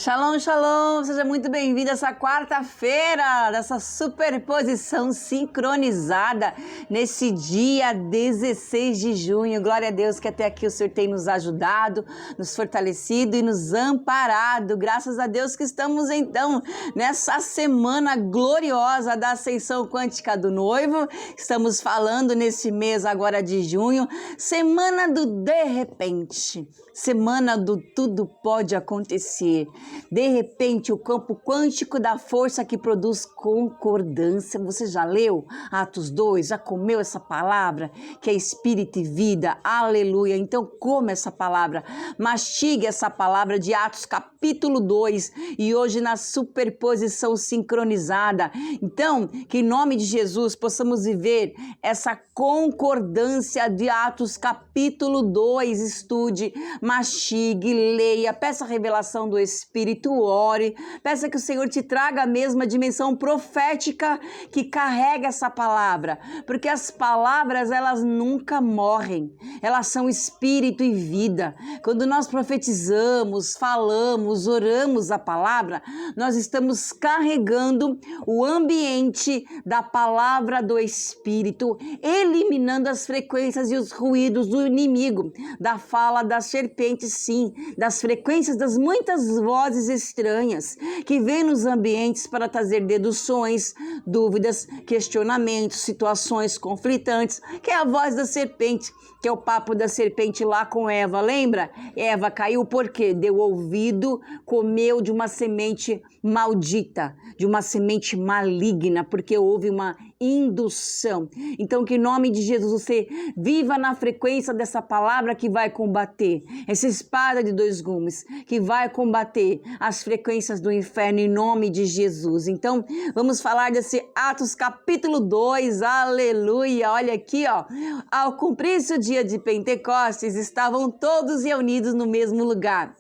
Shalom, shalom! Seja muito bem-vindo a essa quarta-feira, dessa superposição sincronizada, nesse dia 16 de junho. Glória a Deus que até aqui o Senhor tem nos ajudado, nos fortalecido e nos amparado. Graças a Deus que estamos então nessa semana gloriosa da Ascensão Quântica do Noivo. Estamos falando nesse mês agora de junho, semana do de repente, semana do tudo pode acontecer. De repente, o campo quântico da força que produz concordância. Você já leu Atos 2? Já comeu essa palavra? Que é espírito e vida. Aleluia. Então, coma essa palavra. Mastigue essa palavra de Atos capítulo 2. E hoje na superposição sincronizada. Então, que em nome de Jesus possamos viver essa concordância de Atos capítulo 2. Estude, mastigue, leia, peça a revelação do Espírito, ore, peça que o Senhor te traga a mesma dimensão profética que carrega essa palavra, porque as palavras elas nunca morrem, elas são espírito e vida. Quando nós profetizamos, falamos, oramos a palavra, nós estamos carregando o ambiente da palavra do Espírito, eliminando as frequências e os ruídos do inimigo, da fala da serpente, sim, das frequências das muitas vozes estranhas que vêm nos ambientes para trazer deduções, dúvidas, questionamentos, situações conflitantes, que é a voz da serpente, que é o papo da serpente lá com Eva, lembra? Eva caiu porque deu ouvido, comeu de uma semente maldita, de uma semente maligna, porque houve uma indução. Então, que em nome de Jesus você viva na frequência dessa palavra que vai combater, essa espada de dois gumes, que vai combater as frequências do inferno em nome de Jesus. Então, vamos falar desse Atos capítulo 2, aleluia, olha aqui, ó, ao cumprir-se o dia de Pentecostes, estavam todos reunidos no mesmo lugar.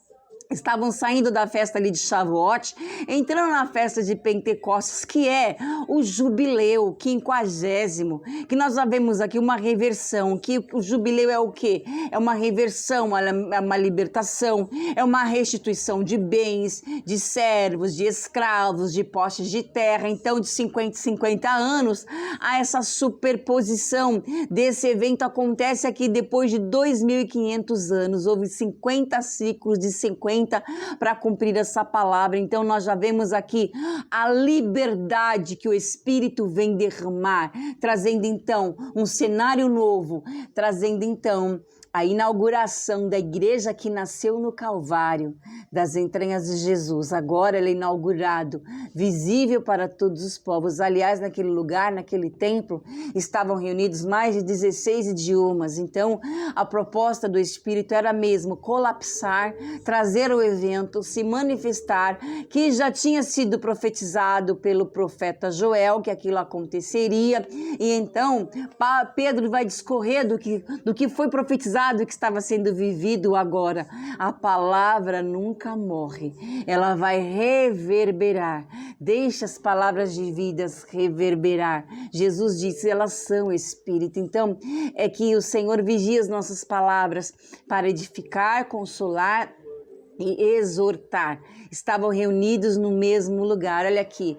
Estavam saindo da festa ali de Shavuot, entrando na festa de Pentecostes, que é o jubileu, 50º, que nós já vemos aqui uma reversão, que o jubileu é o quê? É uma reversão, é uma libertação, é uma restituição de bens, de servos, de escravos, de postes de terra. Então, de 50 em 50 anos, há essa superposição desse evento acontece aqui depois de 2.500 anos, houve 50 ciclos de 50 para cumprir essa palavra. Então nós já vemos aqui a liberdade que o Espírito vem derramar, trazendo então um cenário novo, trazendo então a inauguração da igreja que nasceu no Calvário, das entranhas de Jesus. Agora ele é inaugurado, visível para todos os povos. Aliás, naquele lugar, naquele templo, estavam reunidos mais de 16 idiomas. Então, a proposta do Espírito era mesmo colapsar, trazer o evento, se manifestar, que já tinha sido profetizado pelo profeta Joel, que aquilo aconteceria. E então, Pedro vai discorrer do que foi profetizado, que estava sendo vivido agora. A palavra nunca morre, ela vai reverberar. Deixa as palavras de vidas reverberar. Jesus disse, elas são Espírito. Então, é que o Senhor vigia as nossas palavras para edificar, consolar e exortar. Estavam reunidos no mesmo lugar. Olha aqui,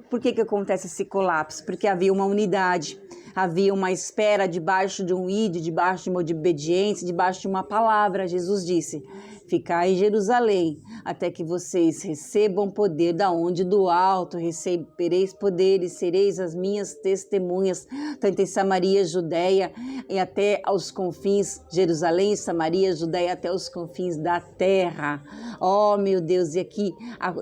por que acontece esse colapso? Porque havia uma unidade, havia uma espera debaixo de um ídolo, debaixo de uma obediência, debaixo de uma palavra. Jesus disse, ficai em Jerusalém, até que vocês recebam poder da onde do alto, recebereis poder e sereis as minhas testemunhas, tanto em Samaria, Judeia e até aos confins, Jerusalém, Samaria, Judeia, até os confins da terra. Oh, meu Deus, e aqui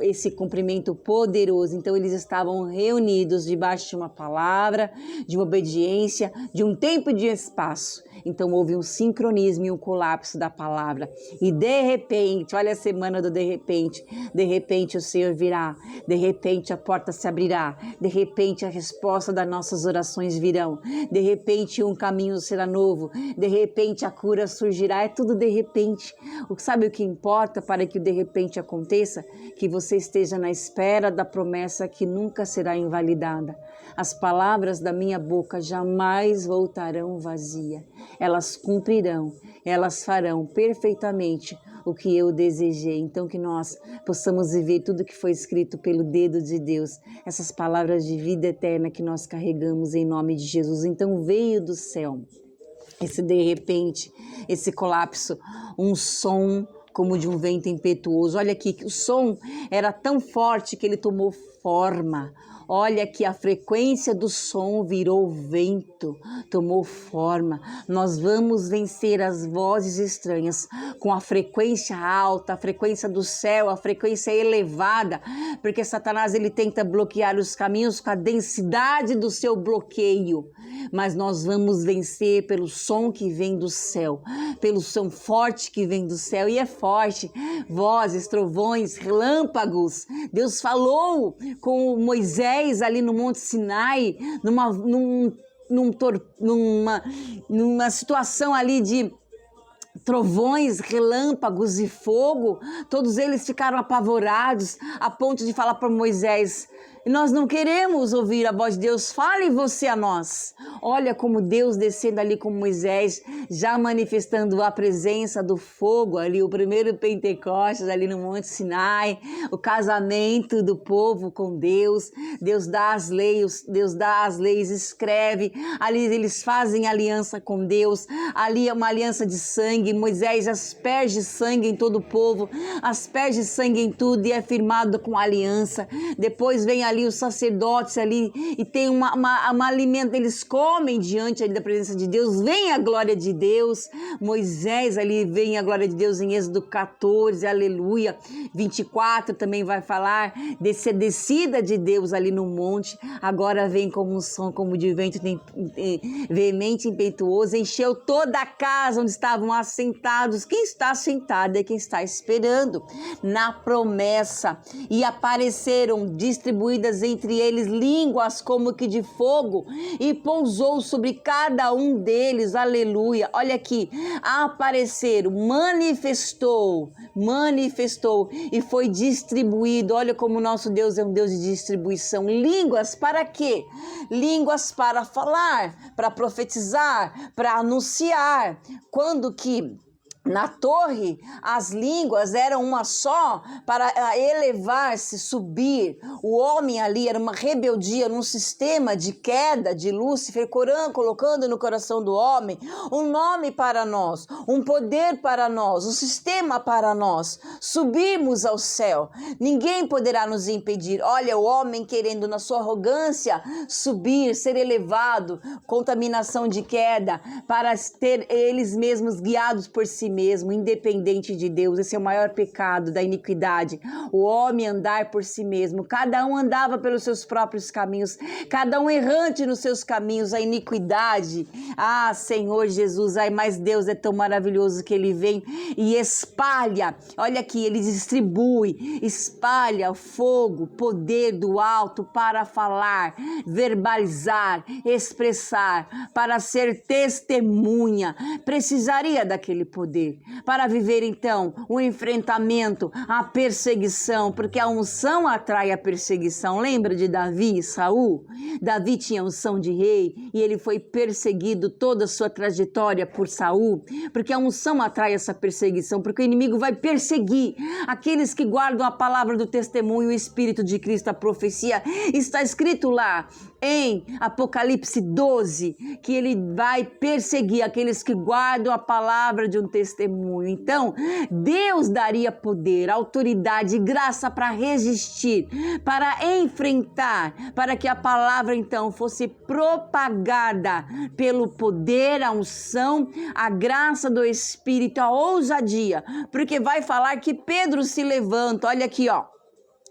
esse cumprimento poderoso. Então eles estavam reunidos debaixo de uma palavra, de uma obediência, de um tempo e de espaço. Então houve um sincronismo e um colapso da palavra. E de repente, olha a semana do de repente o Senhor virá, de repente a porta se abrirá, de repente a resposta das nossas orações virão, de repente um caminho será novo, de repente a cura surgirá, é tudo de repente. Sabe o que importa para que o de repente aconteça? Que você esteja na espera da promessa que nunca será invalidada. As palavras da minha boca jamais voltarão vazia, elas cumprirão, elas farão perfeitamente o que eu desejei. Então que nós possamos viver tudo que foi escrito pelo dedo de Deus, essas palavras de vida eterna que nós carregamos em nome de Jesus. Então veio do céu esse de repente, esse colapso, um som como de um vento impetuoso. Olha aqui, o som era tão forte que ele tomou forma. Olha que a frequência do som virou vento, tomou forma. Nós vamos vencer as vozes estranhas com a frequência alta, a frequência do céu, a frequência elevada, porque Satanás ele tenta bloquear os caminhos com a densidade do seu bloqueio. Mas nós vamos vencer pelo som que vem do céu, pelo som forte que vem do céu, e é forte, vozes, trovões, relâmpagos. Deus falou com Moisés ali no Monte Sinai, numa situação ali de trovões, relâmpagos e fogo. Todos eles ficaram apavorados a ponto de falar para Moisés: nós não queremos ouvir a voz de Deus, fale você a nós. Olha como Deus descendo ali com Moisés, já manifestando a presença do fogo ali, o primeiro Pentecostes ali no Monte Sinai, o casamento do povo com Deus. Deus dá as leis, escreve, ali eles fazem aliança com Deus, ali é uma aliança de sangue. Moisés asperge sangue em todo o povo, asperge sangue em tudo e é firmado com aliança. Depois vem ali os sacerdotes ali e tem uma alimento, eles comem diante ali da presença de Deus, vem a glória de Deus. Moisés ali vem a glória de Deus em Êxodo 14, aleluia, 24 também vai falar dessa descida de Deus ali no monte. Agora vem como um som, como de vento veemente, impetuoso, encheu toda a casa onde estavam assentados. Quem está sentado é quem está esperando na promessa. E apareceram distribuídas entre eles línguas como que de fogo, e pousou sobre cada um deles, aleluia. Olha aqui, apareceram, manifestou e foi distribuído. Olha como o nosso Deus é um Deus de distribuição. Línguas para quê? Línguas para falar, para profetizar, para anunciar. Quando que na torre, as línguas eram uma só para elevar-se, subir. O homem ali era uma rebeldia num sistema de queda de Lúcifer, colocando no coração do homem um nome para nós, um poder para nós, um sistema para nós. Subimos ao céu, ninguém poderá nos impedir. Olha, o homem querendo na sua arrogância subir, ser elevado, contaminação de queda, para ter eles mesmos guiados por si mesmo, independente de Deus. Esse é o maior pecado da iniquidade, o homem andar por si mesmo. Cada um andava pelos seus próprios caminhos, cada um errante nos seus caminhos, a iniquidade. Ah, Senhor Jesus, ai, mas Deus é tão maravilhoso que Ele vem e espalha. Olha aqui, Ele distribui, espalha fogo, poder do alto para falar, verbalizar, expressar, para ser testemunha. Precisaria daquele poder para viver então o enfrentamento, a perseguição, porque a unção atrai a perseguição. Lembra de Davi e Saul? Davi tinha unção de rei e ele foi perseguido toda a sua trajetória por Saul, porque a unção atrai essa perseguição, porque o inimigo vai perseguir aqueles que guardam a palavra do testemunho, o Espírito de Cristo, a profecia. Está escrito lá em Apocalipse 12 que ele vai perseguir aqueles que guardam a palavra de um testemunho. Então, Deus daria poder, autoridade e graça para resistir, para enfrentar, para que a palavra então fosse propagada pelo poder, a unção, a graça do Espírito, a ousadia, porque vai falar que Pedro se levanta. Olha aqui, ó.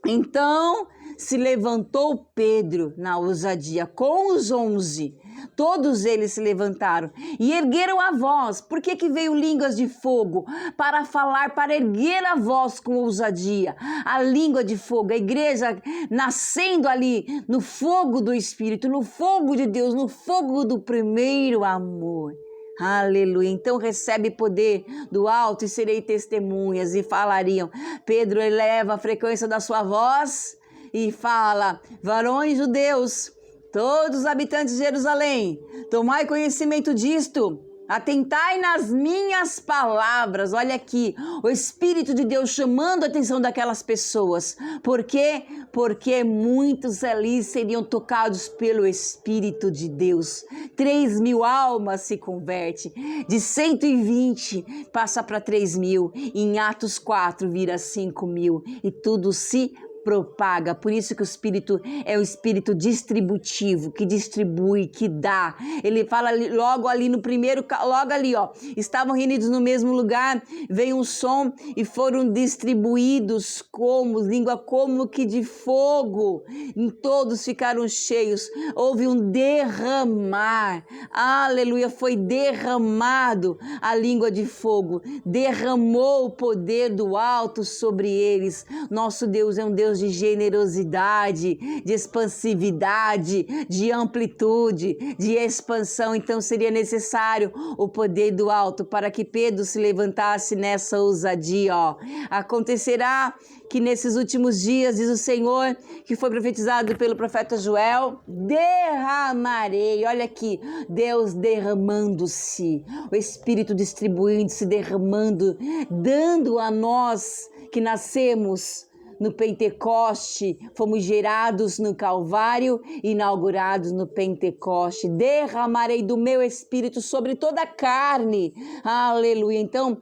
Então se levantou Pedro na ousadia com os 11. Todos eles se levantaram e ergueram a voz. Por que veio línguas de fogo? Para falar, para erguer a voz com ousadia. A língua de fogo, a igreja nascendo ali no fogo do Espírito, no fogo de Deus, no fogo do primeiro amor. Aleluia. Então recebe poder do alto e serei testemunhas. E falariam. Pedro eleva a frequência da sua voz e fala: varões judeus, todos os habitantes de Jerusalém, tomai conhecimento disto. Atentai nas minhas palavras. Olha aqui, o Espírito de Deus chamando a atenção daquelas pessoas. Por quê? Porque muitos ali seriam tocados pelo Espírito de Deus. 3.000 almas se convertem. De 120 passa para 3.000. Em Atos 4 vira 5.000. E tudo se propaga. Por isso que o Espírito é o Espírito distributivo, que distribui, que dá. Ele fala logo ali no primeiro, logo ali, ó, estavam reunidos no mesmo lugar, veio um som e foram distribuídos como língua como que de fogo. Em todos ficaram cheios. Houve um derramar. Aleluia, foi derramado a língua de fogo. Derramou o poder do alto sobre eles. Nosso Deus é um Deus de generosidade, de expansividade, de amplitude, de expansão. Então seria necessário o poder do alto para que Pedro se levantasse nessa ousadia. Ó. Acontecerá que nesses últimos dias, diz o Senhor, que foi profetizado pelo profeta Joel, derramarei. Olha aqui, Deus derramando-se, o Espírito distribuindo-se, derramando, dando a nós que nascemos no Pentecoste, fomos gerados no Calvário, inaugurados no Pentecoste. Derramarei do meu Espírito sobre toda a carne. Aleluia. Então,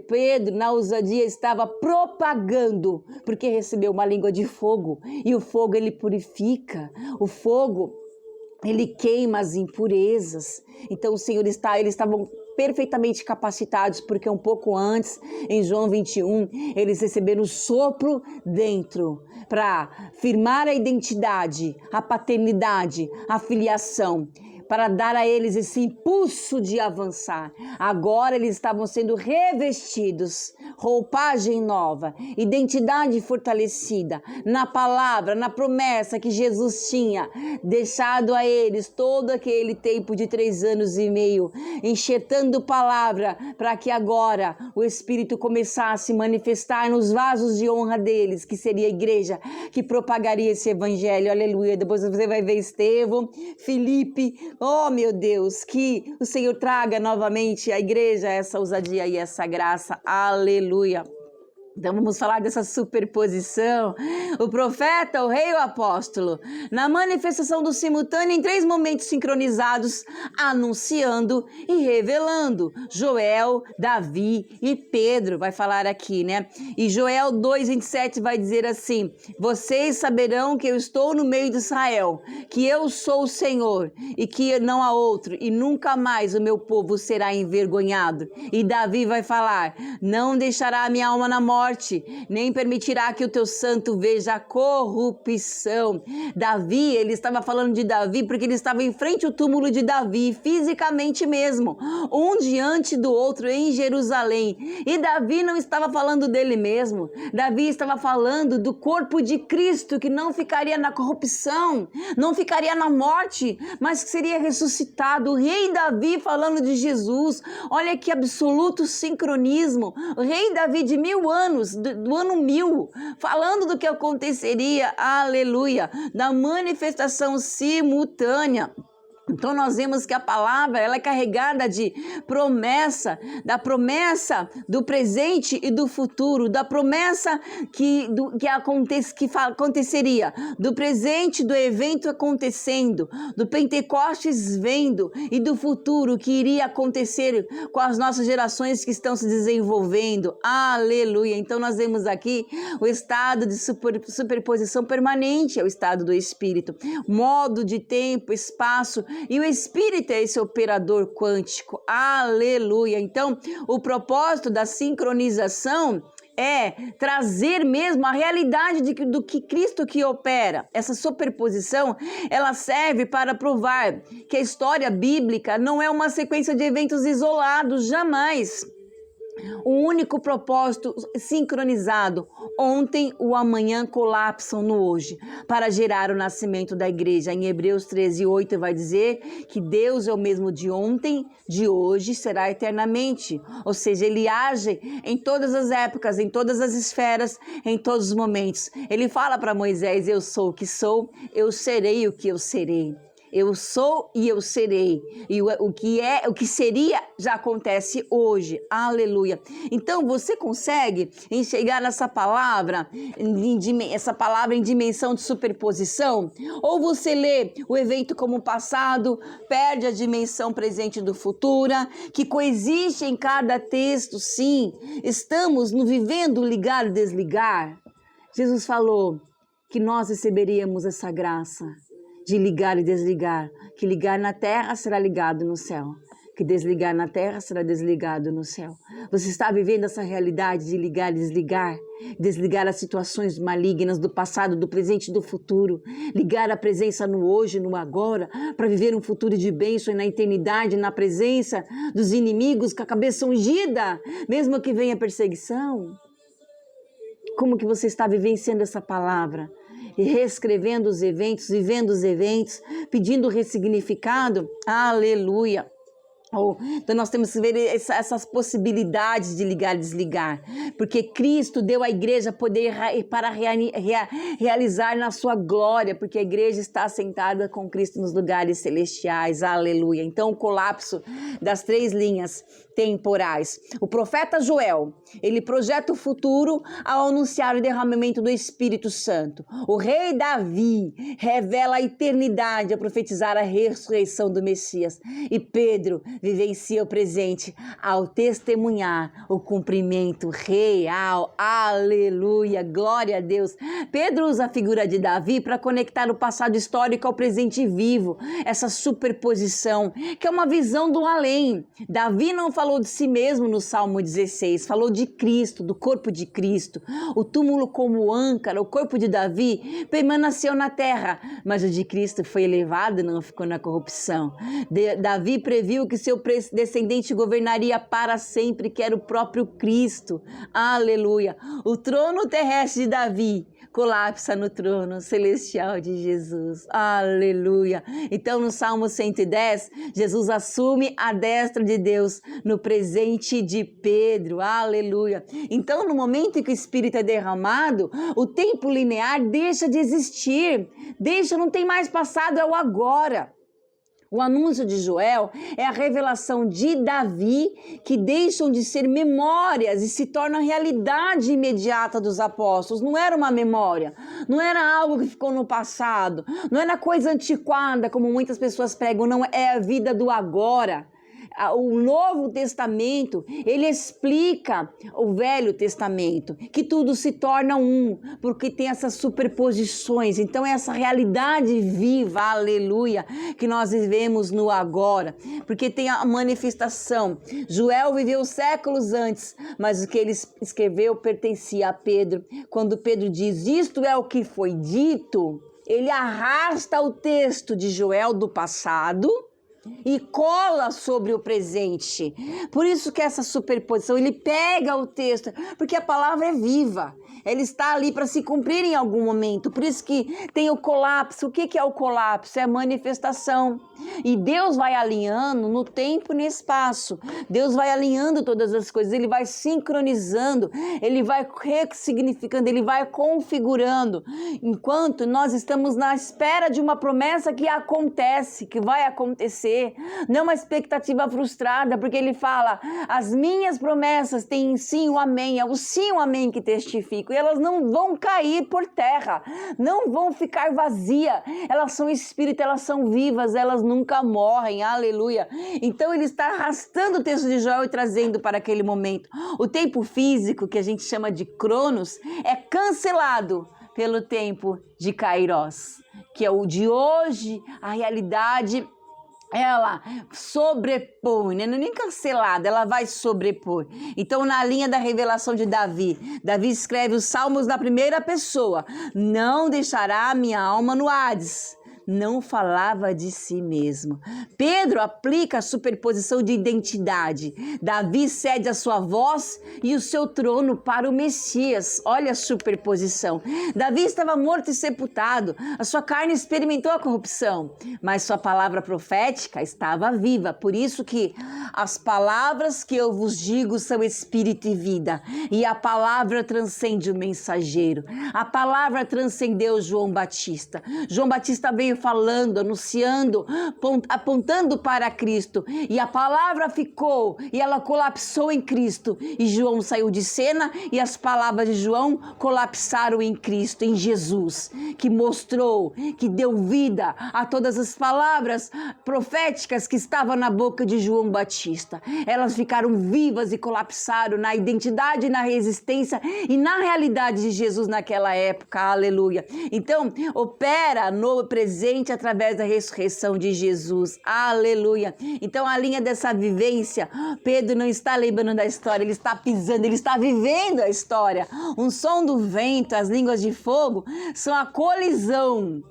Pedro, na ousadia, estava propagando, porque recebeu uma língua de fogo. E o fogo, ele purifica. O fogo, ele queima as impurezas. Então, o Senhor eles estavam perfeitamente capacitados, porque um pouco antes, em João 21, eles receberam o sopro dentro para firmar a identidade, a paternidade, a filiação, para dar a eles esse impulso de avançar. Agora eles estavam sendo revestidos, roupagem nova, identidade fortalecida, na palavra, na promessa que Jesus tinha deixado a eles todo aquele tempo de 3 anos e meio, enxertando palavra, para que agora o Espírito começasse a manifestar nos vasos de honra deles, que seria a igreja que propagaria esse evangelho. Aleluia. Depois você vai ver Estevão, Filipe. Oh, meu Deus, que o Senhor traga novamente à igreja essa ousadia e essa graça. Aleluia. Então vamos falar dessa superposição. O profeta, o rei e o apóstolo, na manifestação do simultâneo em 3 momentos sincronizados, anunciando e revelando. Joel, Davi e Pedro vai falar aqui, né? E Joel 2:27 vai dizer assim: vocês saberão que eu estou no meio de Israel, que eu sou o Senhor e que não há outro, e nunca mais o meu povo será envergonhado. E Davi vai falar: não deixará a minha alma na morte, nem permitirá que o teu santo veja a corrupção. Davi, ele estava falando de Davi porque ele estava em frente ao túmulo de Davi, fisicamente mesmo, um diante do outro em Jerusalém. E Davi não estava falando dele mesmo, Davi estava falando do corpo de Cristo, que não ficaria na corrupção, não ficaria na morte, mas que seria ressuscitado. O rei Davi falando de Jesus. Olha que absoluto sincronismo. O rei Davi de 1000 anos, do ano 1000, falando do que aconteceria, aleluia, da manifestação simultânea. Então nós vemos que a palavra ela é carregada de promessa, da promessa do presente e do futuro, da promessa que aconteceria, do presente do evento acontecendo, do Pentecostes vendo e do futuro que iria acontecer com as nossas gerações que estão se desenvolvendo. Aleluia! Então nós vemos aqui o estado de superposição permanente, é o estado do Espírito, modo de tempo, espaço. E o Espírito é esse operador quântico. Aleluia! Então, o propósito da sincronização é trazer mesmo a realidade do que Cristo que opera. Essa superposição, ela serve para provar que a história bíblica não é uma sequência de eventos isolados, jamais. O único propósito sincronizado, ontem o amanhã colapsam no hoje, para gerar o nascimento da igreja. Em Hebreus 13:8 vai dizer que Deus é o mesmo de ontem, de hoje, será eternamente. Ou seja, ele age em todas as épocas, em todas as esferas, em todos os momentos. Ele fala para Moisés: eu sou o que sou, eu serei o que eu serei. Eu sou e eu serei. E o que seria já acontece hoje. Aleluia. Então você consegue enxergar essa palavra em dimensão de superposição? Ou você lê o evento como passado, perde a dimensão presente do futuro, que coexiste em cada texto, sim. Estamos no vivendo ligar e desligar. Jesus falou que nós receberíamos essa graça de ligar e desligar, que ligar na terra será ligado no céu, que desligar na terra será desligado no céu. Você está vivendo essa realidade de ligar e desligar, desligar as situações malignas do passado, do presente e do futuro, ligar a presença no hoje, no agora, para viver um futuro de bênção e na eternidade, na presença dos inimigos com a cabeça ungida, mesmo que venha perseguição. Como que você está vivenciando essa palavra? E reescrevendo os eventos, vivendo os eventos, pedindo ressignificado? Aleluia! Então nós temos que ver essas possibilidades de ligar e desligar, porque Cristo deu à igreja poder para realizar na sua glória, porque a igreja está sentada com Cristo nos lugares celestiais, aleluia. Então o colapso das 3 linhas temporais. O profeta Joel, ele projeta o futuro ao anunciar o derramamento do Espírito Santo. O rei Davi revela a eternidade ao profetizar a ressurreição do Messias. E Pedro vivencia o presente ao testemunhar o cumprimento real. Aleluia, glória a Deus. Pedro usa a figura de Davi para conectar o passado histórico ao presente vivo, essa superposição, que é uma visão do além. Davi não falou de si mesmo no Salmo 16, falou de Cristo, do corpo de Cristo. O túmulo como âncara, o corpo de Davi permaneceu na terra, mas o de Cristo foi elevado e não ficou na corrupção. Davi previu que seu descendente governaria para sempre, que era o próprio Cristo. Aleluia! O trono terrestre de Davi colapsa no trono celestial de Jesus. Aleluia! Então no Salmo 110, Jesus assume a destra de Deus no presente de Pedro. Aleluia! Então no momento em que o Espírito é derramado, o tempo linear deixa de existir. Não tem mais passado, é o agora. O anúncio de Joel é a revelação de Davi, que deixam de ser memórias e se tornam realidade imediata dos apóstolos. Não era uma memória, não era algo que ficou no passado, não era coisa antiquada, como muitas pessoas pregam, não, é a vida do agora. O Novo Testamento, ele explica o Velho Testamento, que tudo se torna um, porque tem essas superposições. Então é essa realidade viva, aleluia, que nós vivemos no agora, porque tem a manifestação. Joel viveu séculos antes, mas o que ele escreveu pertencia a Pedro. Quando Pedro diz, isto é o que foi dito, ele arrasta o texto de Joel do passado e cola sobre o presente. Por isso que essa superposição, ele pega o texto, porque a palavra é viva, ela está ali para se cumprir em algum momento. Por isso que tem o colapso. O que é o colapso? É a manifestação. E Deus vai alinhando no tempo e no espaço. Deus vai alinhando todas as coisas, ele vai sincronizando, ele vai ressignificando, ele vai configurando. Enquanto nós estamos na espera de uma promessa que acontece, que vai acontecer, não uma expectativa frustrada, porque ele fala, as minhas promessas têm sim o amém, é o sim o amém que testifico, e elas não vão cair por terra, não vão ficar vazias, elas são espírito, elas são vivas, elas nunca morrem, aleluia. Então ele está arrastando o texto de Joel e trazendo para aquele momento. O tempo físico, que a gente chama de Cronos, é cancelado pelo tempo de Kairos, que é o de hoje. A realidade, ela sobrepõe, né? Não é nem cancelada, ela vai sobrepor. Então, na linha da revelação de Davi, Davi escreve os salmos na primeira pessoa. Não deixará minha alma no Hades. Não falava de si mesmo. Pedro aplica a superposição de identidade. Davi cede a sua voz e o seu trono para o Messias. Olha a superposição. Davi estava morto e sepultado. A sua carne experimentou a corrupção, mas sua palavra profética estava viva. Por isso que as palavras que eu vos digo são espírito e vida. E a palavra transcende o mensageiro. A palavra transcendeu João Batista. João Batista veio falando, anunciando, apontando para Cristo. E a palavra ficou e ela colapsou em Cristo. E João saiu de cena e as palavras de João colapsaram em Cristo, em Jesus, que mostrou, que deu vida a todas as palavras proféticas que estavam na boca de João Batista. Elas ficaram vivas e colapsaram na identidade, na resistência e na realidade de Jesus naquela época. Aleluia. Então, opera no presente através da ressurreição de Jesus. Aleluia. Então, a linha dessa vivência, Pedro não está lembrando da história, ele está pisando, ele está vivendo a história. Um som do vento, as línguas de fogo são a colisão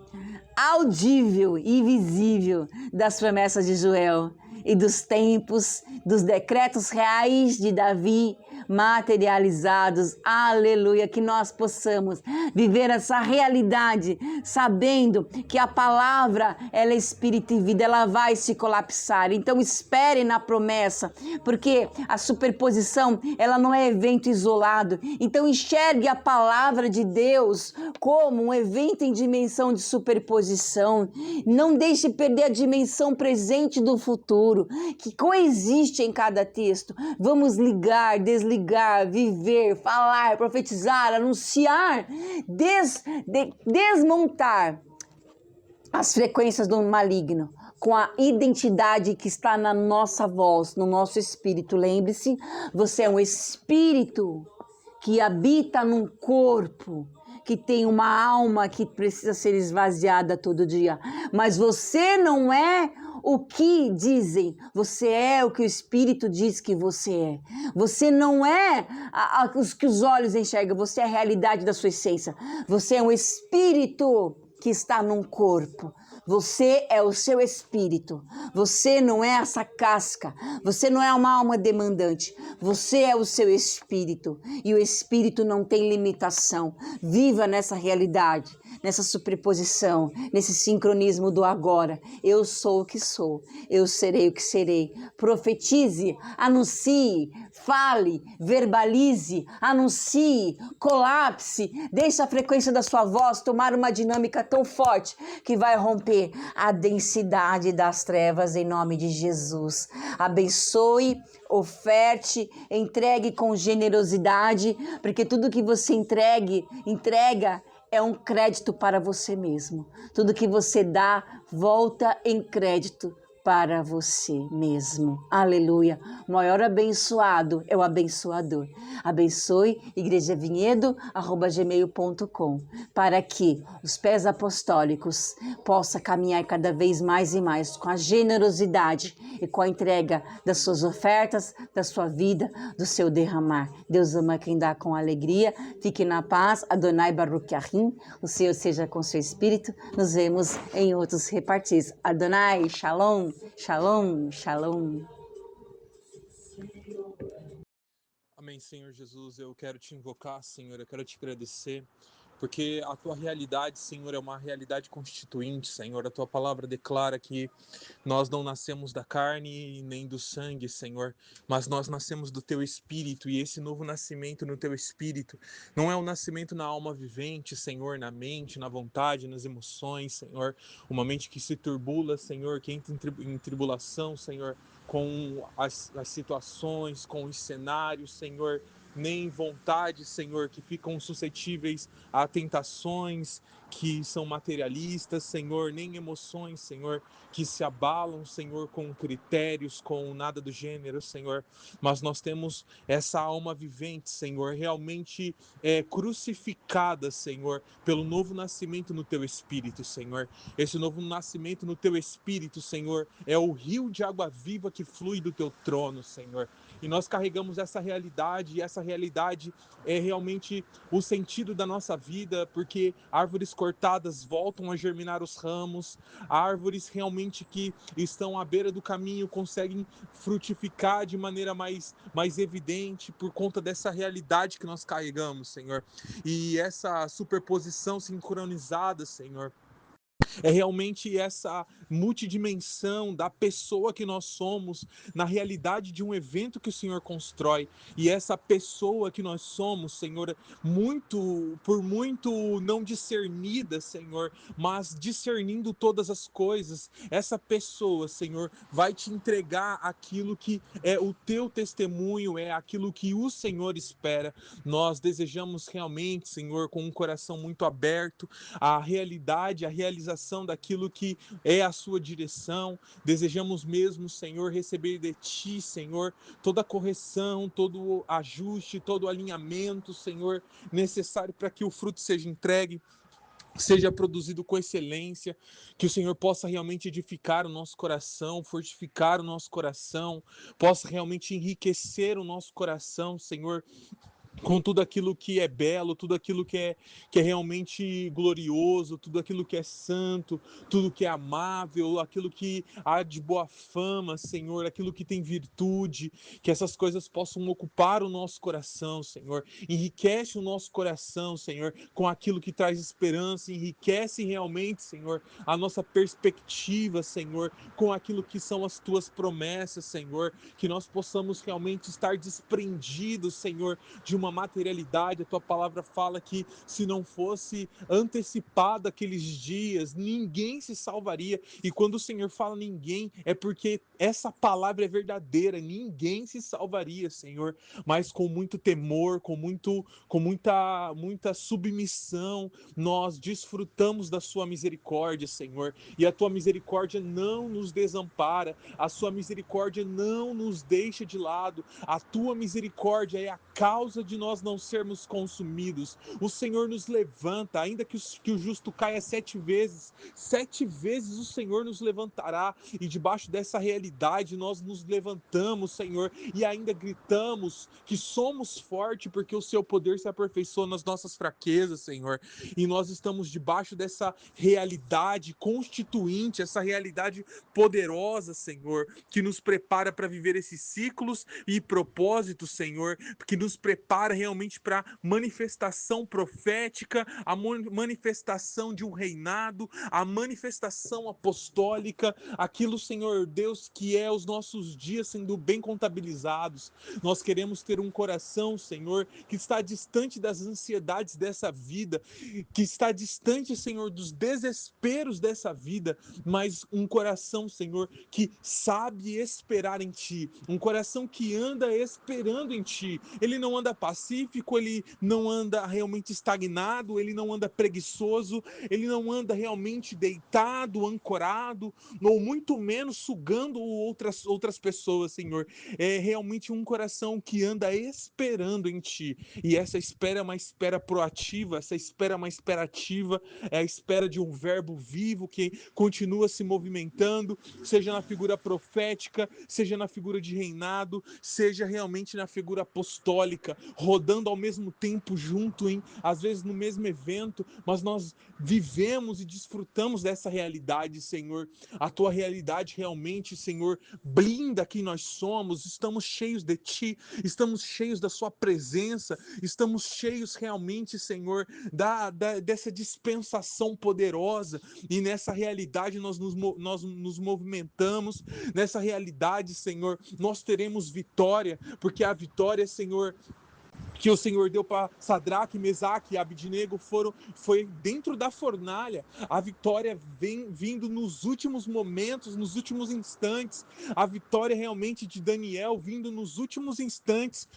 audível e visível das promessas de Joel e dos tempos, dos decretos reais de Davi materializados. Aleluia, que nós possamos viver essa realidade, sabendo que a palavra, ela é espírito e vida, ela vai se colapsar. Então espere na promessa, porque a superposição, ela não é evento isolado. Então enxergue a palavra de Deus como um evento em dimensão de superposição. Não deixe perder a dimensão presente do futuro, que coexiste em cada texto. Vamos ligar, desligar, viver, falar, profetizar, anunciar, desmontar as frequências do maligno com a identidade que está na nossa voz, no nosso espírito. Lembre-se, você é um espírito que habita num corpo, que tem uma alma que precisa ser esvaziada todo dia. Mas você não é o que dizem, você é o que o Espírito diz que você é. Você não é os que os olhos enxergam, você é a realidade da sua essência. Você é um espírito que está num corpo. Você é o seu espírito. Você não é essa casca. Você não é uma alma demandante. Você é o seu espírito. E o espírito não tem limitação. Viva nessa realidade, nessa superposição, nesse sincronismo do agora. Eu sou o que sou. Eu serei o que serei. Profetize, anuncie, fale, verbalize, anuncie, colapse. Deixe a frequência da sua voz tomar uma dinâmica tão forte que vai romper a densidade das trevas em nome de Jesus. Abençoe, oferte, entregue com generosidade, porque tudo que você entrega é um crédito para você mesmo. Tudo que você dá volta em crédito para você mesmo. Aleluia. O maior abençoado é o abençoador. Abençoe igrejavinhedo@gmail.com, para que os pés apostólicos possam caminhar cada vez mais e mais com a generosidade e com a entrega das suas ofertas, da sua vida, do seu derramar. Deus ama quem dá com alegria. Fique na paz. Adonai Baruch Yahim. O Senhor seja com seu espírito. Nos vemos em outros repartis. Adonai, Shalom. Shalom, shalom. Amém, Senhor Jesus. Eu quero te invocar, Senhor. Eu quero te agradecer, porque a tua realidade, Senhor, é uma realidade constituinte, Senhor. A tua palavra declara que nós não nascemos da carne nem do sangue, Senhor, mas nós nascemos do teu espírito, e esse novo nascimento no teu espírito não é um nascimento na alma vivente, Senhor, na mente, na vontade, nas emoções, Senhor. Uma mente que se turbula, Senhor, que entra em tribulação, Senhor, com as situações, com os cenários, Senhor, nem vontades, Senhor, que ficam suscetíveis a tentações que são materialistas, Senhor, nem emoções, Senhor, que se abalam, Senhor, com critérios, com nada do gênero, Senhor, mas nós temos essa alma vivente, Senhor, realmente crucificada, Senhor, pelo novo nascimento no Teu Espírito, Senhor. Esse novo nascimento no Teu Espírito, Senhor, é o rio de água viva que flui do Teu trono, Senhor. E nós carregamos essa realidade, e essa realidade é realmente o sentido da nossa vida, porque árvores cortadas voltam a germinar os ramos, árvores realmente que estão à beira do caminho conseguem frutificar de maneira mais evidente por conta dessa realidade que nós carregamos, Senhor. E essa superposição sincronizada, Senhor, É realmente essa multidimensão da pessoa que nós somos, na realidade de um evento que o Senhor constrói. E essa pessoa que nós somos, Senhor, por muito não discernida, Senhor, mas discernindo todas as coisas, essa pessoa, Senhor, vai te entregar aquilo que é o teu testemunho, é aquilo que o Senhor espera. Nós desejamos realmente, Senhor, com um coração muito aberto, a realidade, a realização daquilo que é a sua direção. Desejamos mesmo, Senhor, receber de ti, Senhor, toda a correção, todo o ajuste, todo o alinhamento, Senhor, necessário para que o fruto seja entregue, seja produzido com excelência, que o Senhor possa realmente edificar o nosso coração, fortificar o nosso coração, possa realmente enriquecer o nosso coração, Senhor, com tudo aquilo que é belo, tudo aquilo que é realmente glorioso, tudo aquilo que é santo, tudo que é amável, aquilo que há de boa fama, Senhor, aquilo que tem virtude, que essas coisas possam ocupar o nosso coração, Senhor. Enriquece o nosso coração, Senhor, com aquilo que traz esperança, enriquece realmente, Senhor, a nossa perspectiva, Senhor, com aquilo que são as tuas promessas, Senhor, que nós possamos realmente estar desprendidos, Senhor, de uma materialidade. A tua palavra fala que se não fosse antecipado aqueles dias, ninguém se salvaria. E quando o Senhor fala ninguém, é porque essa palavra é verdadeira. Ninguém se salvaria, Senhor, mas com muito temor, muita submissão, nós desfrutamos da sua misericórdia, Senhor. E a tua misericórdia não nos desampara, a sua misericórdia não nos deixa de lado. A tua misericórdia é a causa de nós não sermos consumidos. O Senhor nos levanta, ainda que o justo caia 7 vezes o Senhor nos levantará. E debaixo dessa realidade nós nos levantamos, Senhor, e ainda gritamos que somos fortes, porque o seu poder se aperfeiçoa nas nossas fraquezas, Senhor. E nós estamos debaixo dessa realidade constituinte, essa realidade poderosa, Senhor, que nos prepara para viver esses ciclos e propósitos, Senhor, que nos prepara realmente para manifestação profética, a manifestação de um reinado, a manifestação apostólica, aquilo, Senhor Deus, que é os nossos dias sendo bem contabilizados. Nós queremos ter um coração, Senhor, que está distante das ansiedades dessa vida, que está distante, Senhor, dos desesperos dessa vida, mas um coração, Senhor, que sabe esperar em Ti, um coração que anda esperando em Ti. Ele não anda pacífico, ele não anda realmente estagnado, ele não anda preguiçoso, ele não anda realmente deitado, ancorado, ou muito menos sugando outras pessoas, Senhor. É realmente um coração que anda esperando em Ti. E essa espera é uma espera proativa, essa espera é uma espera ativa, é a espera de um verbo vivo que continua se movimentando, seja na figura profética, seja na figura de reinado, seja realmente na figura apostólica, rodando ao mesmo tempo junto, às vezes no mesmo evento, mas nós vivemos e desfrutamos dessa realidade, Senhor. A tua realidade realmente, Senhor, blinda quem nós somos, estamos cheios de Ti, estamos cheios da Sua presença, estamos cheios realmente, Senhor, dessa dispensação poderosa, e nessa realidade nós nos movimentamos, nessa realidade, Senhor, nós teremos vitória, porque a vitória, Senhor, que o Senhor deu para Sadraque, Mesaque e Abidnego foi dentro da fornalha. A vitória vem vindo nos últimos momentos, nos últimos instantes. A vitória realmente de Daniel vindo nos últimos instantes,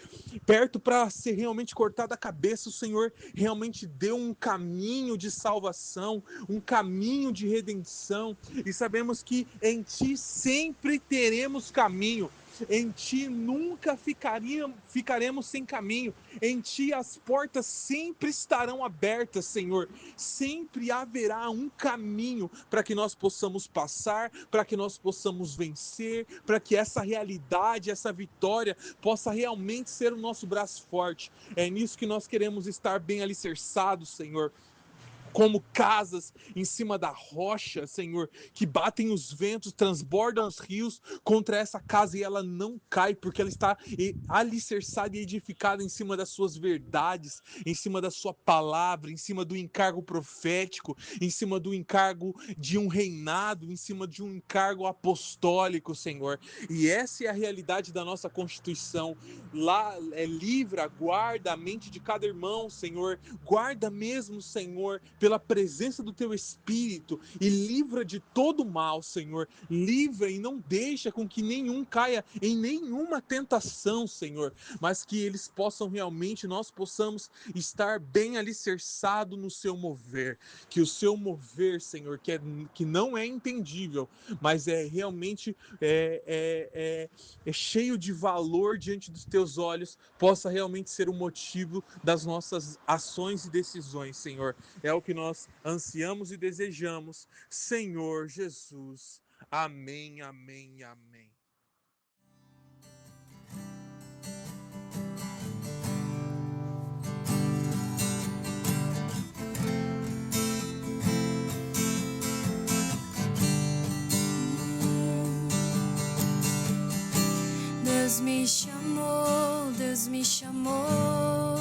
perto para ser realmente cortada a cabeça. O Senhor realmente deu um caminho de salvação, um caminho de redenção. E sabemos que em Ti sempre teremos caminho. Em Ti nunca ficaremos sem caminho. Em Ti as portas sempre estarão abertas, Senhor. Sempre haverá um caminho para que nós possamos passar, para que nós possamos vencer, para que essa realidade, essa vitória possa realmente ser o nosso braço forte. É nisso que nós queremos estar bem alicerçados, Senhor. como casas em cima da rocha, Senhor, que batem os ventos, transbordam os rios contra essa casa e ela não cai, porque ela está alicerçada e edificada em cima das suas verdades, em cima da sua palavra, em cima do encargo profético, em cima do encargo de um reinado, em cima de um encargo apostólico, Senhor. E essa é a realidade da nossa Constituição. Lá livra, guarda a mente de cada irmão, Senhor. Guarda mesmo, Senhor, pela presença do teu Espírito e livra de todo mal, Senhor. Livra e não deixa com que nenhum caia em nenhuma tentação, Senhor, mas que eles possam realmente, nós possamos estar bem alicerçado no seu mover, que o seu mover, Senhor, que não é entendível, mas é realmente é cheio de valor diante dos teus olhos, possa realmente ser o motivo das nossas ações e decisões, Senhor. É o que nós ansiamos e desejamos, Senhor Jesus. Amém, amém, amém. Deus me chamou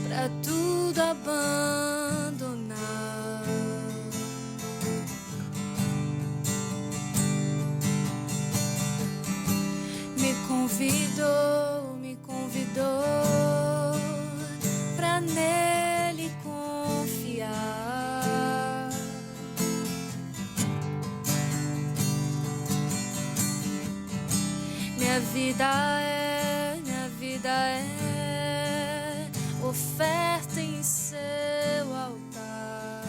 pra tudo abandonar. Me convidou pra nele confiar. Minha vida é oferta em seu altar.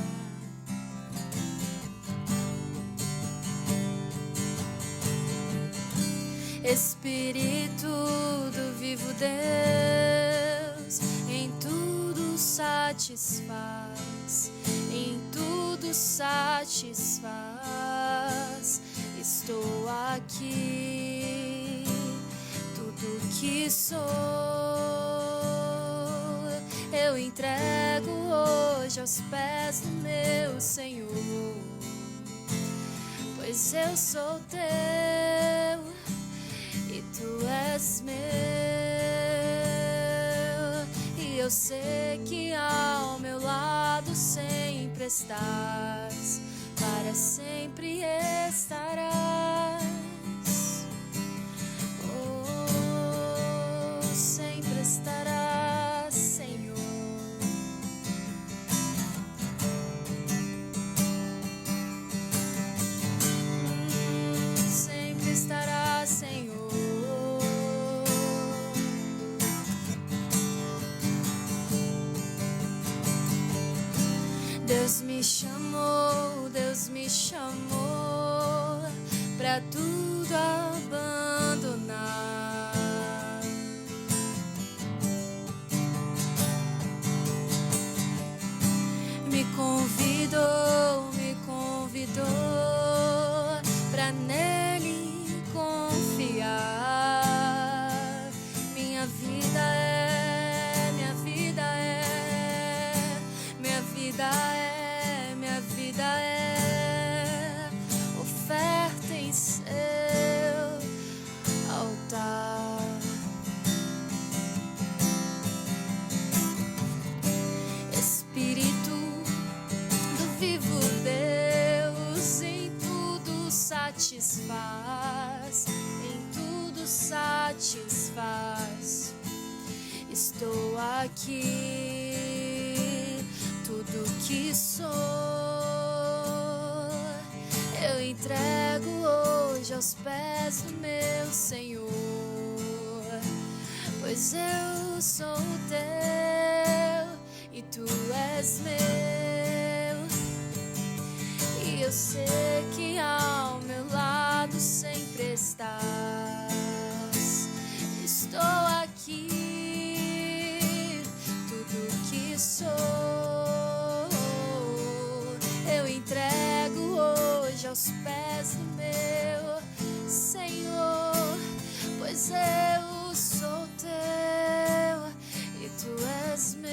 Espírito do vivo Deus, em tudo satisfaz, em tudo satisfaz. Estou aqui, tudo que sou, eu entrego hoje aos pés do meu Senhor, pois eu sou teu e tu és meu, e eu sei que ao meu lado sempre estás, para sempre estarás. Oh, sempre estarás, Senhor. Sempre estarás, Senhor. Deus me chamou pra tudo abandonar. Me convidou pra nele confiar. Minha vida é oferta em seu altar. Espírito do vivo Deus, em tudo satisfaz, em tudo satisfaz. Estou aqui, tudo que sou, eu entrego hoje aos pés do meu Senhor, pois eu sou teu e tu és meu, e eu sei que ao meu lado sempre estás. Estou aqui, tudo que sou, eu entrego hoje aos pés do meu Senhor, pois eu sou teu e tu és meu,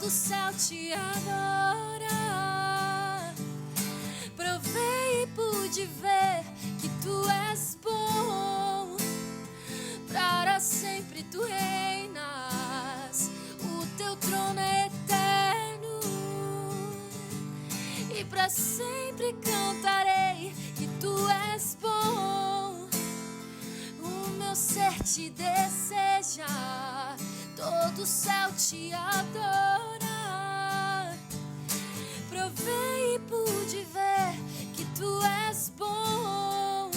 todo o céu te adora. Provei e pude ver que tu és bom, para sempre tu reinas, o teu trono é eterno, e para sempre cantarei que tu és bom. O meu ser te deseja, todo o céu te adora. Provei e pude ver que tu és bom,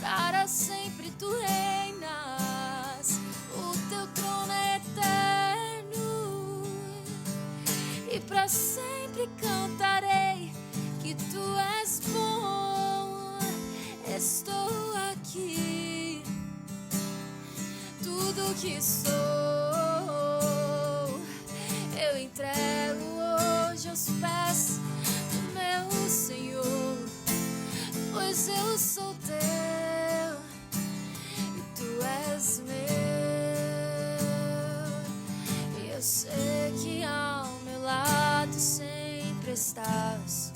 para sempre tu reinas, o teu trono é eterno, e para sempre cantarei que tu és bom. Estou aqui, tudo que sou eu entrego hoje aos pés do meu Senhor, pois eu sou teu e tu és meu. E eu sei que ao meu lado sempre estás,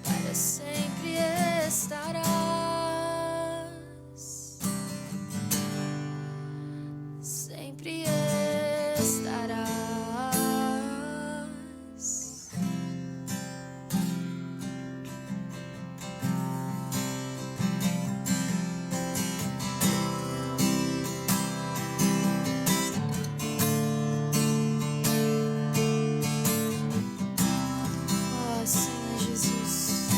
para sempre estarás, sempre estarás. Ó Senhor Jesus,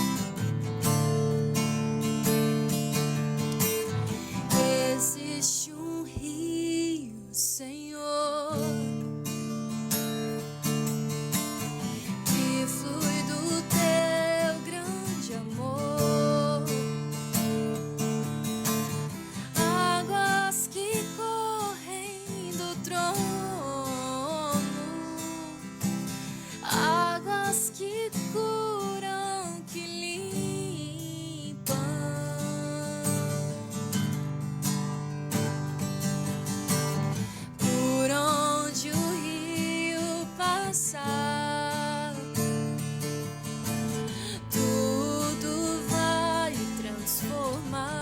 existe um rio, Senhor, que flui do teu grande amor, águas que correm do trono, águas que curam, que limpam. Por onde o rio passar, tudo vai transformar,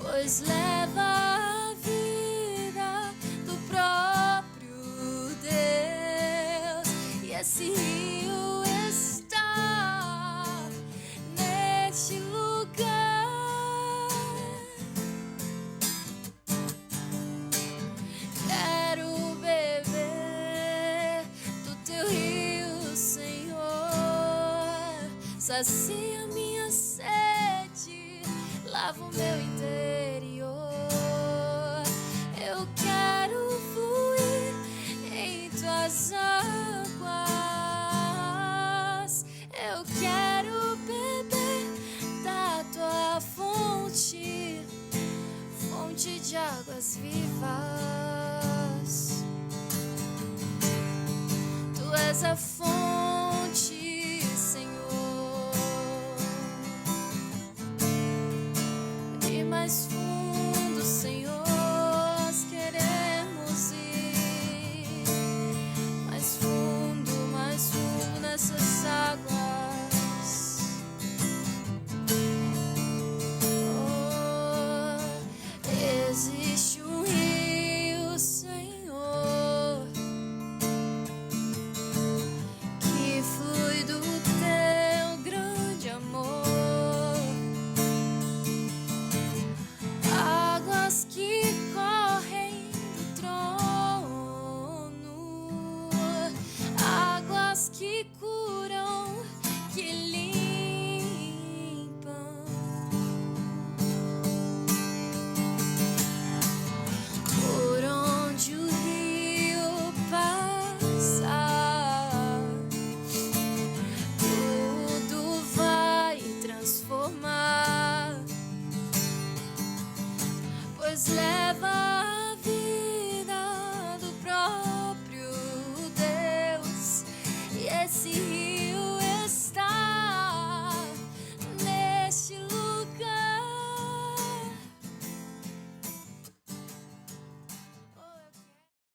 pois leva a vida do próprio Deus, e esse rio está neste lugar. Quero beber do teu rio, Senhor. Sacia minha sede, lava o meu interior. Eu quero fluir em tuas águas. Eu quero beber da tua fonte, fonte de águas vivas. Tu és a fonte